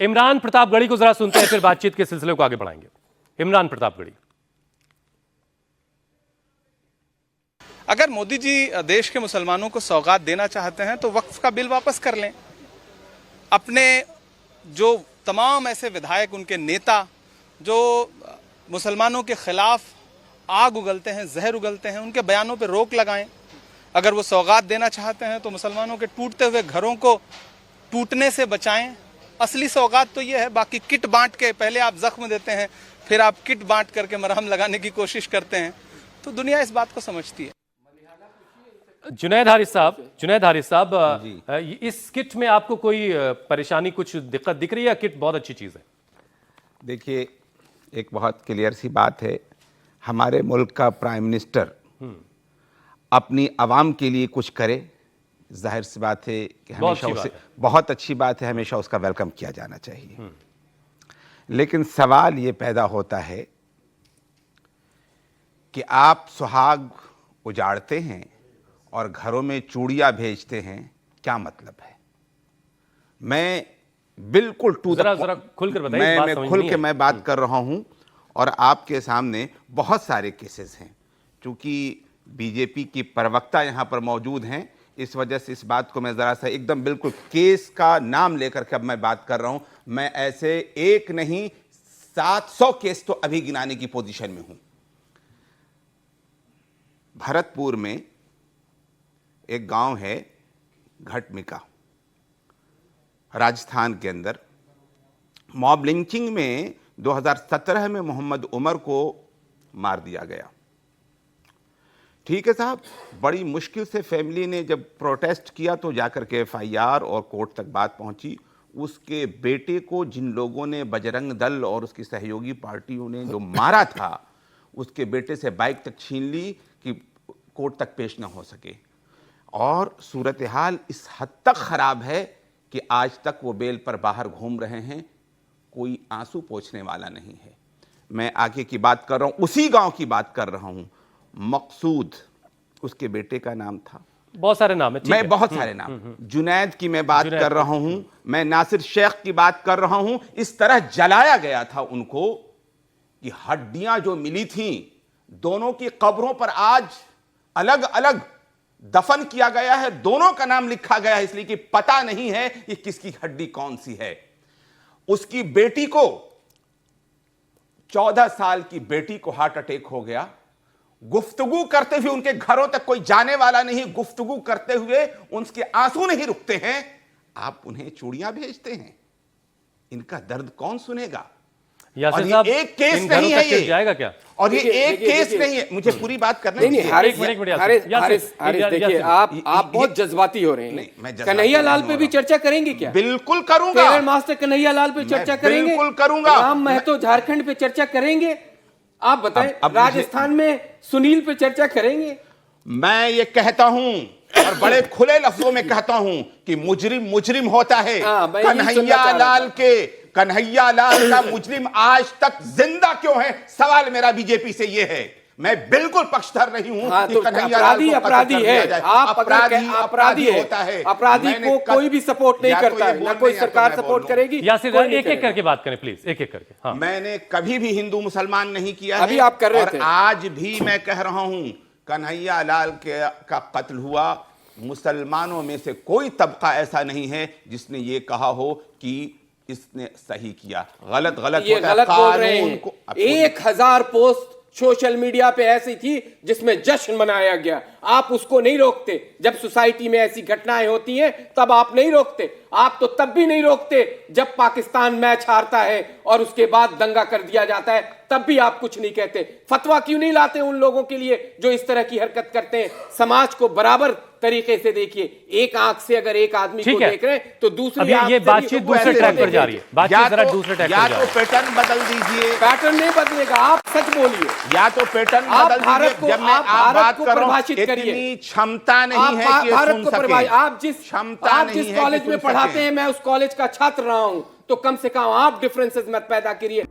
इमरान प्रतापगढ़ी को जरा सुनते हैं, फिर बातचीत के सिलसिले को आगे बढ़ाएंगे। इमरान प्रतापगढ़ी। अगर मोदी जी देश के मुसलमानों को सौगात देना चाहते हैं तो वक्फ का बिल वापस कर लें। अपने जो तमाम ऐसे विधायक, उनके नेता जो मुसलमानों के खिलाफ आग उगलते हैं, जहर उगलते हैं, उनके बयानों पर रोक लगाएं। अगर वो सौगात देना चाहते हैं तो मुसलमानों के टूटते हुए घरों को टूटने से बचाएं। असली सौगात तो ये है, बाकी किट बांट के पहले आप जख्म देते हैं, फिर आप किट बांट करके मरहम लगाने की कोशिश करते हैं, तो दुनिया इस बात को समझती है। जुनैद हारिस साहब, इस किट में आपको कोई परेशानी, कुछ दिक्कत दिख रही है या किट बहुत अच्छी चीज है? देखिए, एक बहुत क्लियर सी बात है, हमारे मुल्क का प्राइम मिनिस्टर अपनी आवाम के लिए कुछ करे, जाहिर सी बात है कि हमेशा उसे बहुत अच्छी बात है, हमेशा उसका वेलकम किया जाना चाहिए। लेकिन सवाल ये पैदा होता है कि आप सुहाग उजाड़ते हैं और घरों में चूड़ियां भेजते हैं, क्या मतलब है? मैं बिल्कुल जरा खुलकर बताइए। मैं खुल के मैं बात कर रहा हूं और आपके सामने बहुत सारे केसेस हैं। चूंकि बीजेपी की प्रवक्ता यहां पर मौजूद हैं, इस वजह से इस बात को मैं ज़रा सा एकदम बिल्कुल केस का नाम लेकर के अब मैं बात कर रहा हूं। मैं ऐसे एक नहीं 700 केस तो अभी गिनाने की पोजीशन में हूं। भरतपुर में एक गांव है घटमिका, राजस्थान के अंदर। मॉब लिंचिंग में 2017 में मोहम्मद उमर को मार दिया गया। ठीक है साहब, बड़ी मुश्किल से फैमिली ने जब प्रोटेस्ट किया तो जाकर के एफआईआर और कोर्ट तक बात पहुंची। उसके बेटे को जिन लोगों ने, बजरंग दल और उसकी सहयोगी पार्टियों ने जो मारा था, उसके बेटे से बाइक तक छीन ली कि कोर्ट तक पेश ना हो सके। और सूरत हाल इस हद तक खराब है कि आज तक वो बेल पर बाहर घूम रहे हैं, कोई आंसू पोंछने वाला नहीं है। मैं आगे की बात कर रहा हूं, उसी गांव की बात कर रहा हूं। मकसूद उसके बेटे का नाम था, बहुत सारे नाम है, मैं बहुत सारे नाम, जुनैद की मैं बात कर रहा हूं, मैं नासिर शेख की बात कर रहा हूं। इस तरह जलाया गया था उनको कि हड्डियां जो मिली थी, दोनों की कब्रों पर आज अलग अलग दफन किया गया है, दोनों का नाम लिखा गया है, इसलिए कि पता नहीं है कि किसकी हड्डी कौन सी है। उसकी बेटी को, 14 साल की बेटी को हार्ट अटैक हो गया। गुफ्तगू करते हुए, उनके घरों तक कोई जाने वाला नहीं, गुफ्तगू करते हुए उनके आंसू नहीं रुकते हैं, आप उन्हें चूड़ियां भेजते हैं। इनका दर्द कौन सुनेगा? यासिर और साहब, ये एक केस नहीं है, ये जाएगा क्या? और ये एक केस नहीं है, मुझे पूरी बात करने दीजिए। हारिस, देखिए, आप बहुत जज्बाती हो रहे हैं। कन्हैया लाल पे भी चर्चा करेंगे क्या? बिल्कुल करूंगा। मास्टर कन्हैया लाल पे चर्चा करेंगे, बिल्कुल करूंगा। राम महतो झारखंड पे चर्चा करेंगे। आप बताएं, राजस्थान में सुनील पे चर्चा करेंगे? मैं ये कहता हूं और बड़े खुले लफ्जों में कहता हूं कि मुजरिम मुजरिम होता है। कन्हैया लाल का मुजरिम आज तक जिंदा क्यों है? सवाल मेरा बीजेपी से ये है। मैं बिल्कुल पक्षधर नहीं हूं कि कन्हैया लाल को अपराधी है। आप अपराधी होता है, अपराधी को कोई भी सपोर्ट नहीं करता है, ना कोई सरकार सपोर्ट करेगी। यासिर, एक एक करके बात करें प्लीज, एक एक करके। हाँ। मैंने कभी भी हिंदू मुसलमान नहीं किया अभी आप कर रहे थे। आज भी मैं कह रहा हूं, कन्हैया लाल का कत्ल हुआ, मुसलमानों में से कोई तबका ऐसा नहीं है जिसने ये कहा हो कि इसने सही किया। गलत ये गलत बोल रहे हैं। 1000 पोस्ट सोशल मीडिया पे ऐसी थी जिसमें जश्न मनाया गया, आप उसको नहीं रोकते। जब सोसाइटी में ऐसी घटनाएं होती हैं तब आप नहीं रोकते। आप तो तब भी नहीं रोकते जब पाकिस्तान मैच हारता है और उसके बाद दंगा कर दिया जाता है, तब भी आप कुछ नहीं कहते। फतवा क्यों नहीं लाते उन लोगों के लिए जो इस तरह की हरकत करते हैं? समाज को बराबर तरीके से देखिए। एक आंख से अगर एक आदमी को देख रहे हैं तो दूसरी आंख ये बातचीत दूसरे ट्रैक पर जा रही है। बातचीत जरा दूसरे ट्रैक पर जा रही है। या तो पैटर्न बदल दीजिए। पैटर्न नहीं बदलेगा, आप सच बोलिए। या तो पैटर्न बदल दीजिए। जब मैं आप बात कर रहा हूं, इतनी क्षमता नहीं है कि भारत को परिभाषित। आप जिस कॉलेज में पढ़ाते हैं, मैं उस कॉलेज का छात्र रहा हूं, तो कम से कम आप डिफरेंसेस मत पैदा करिए।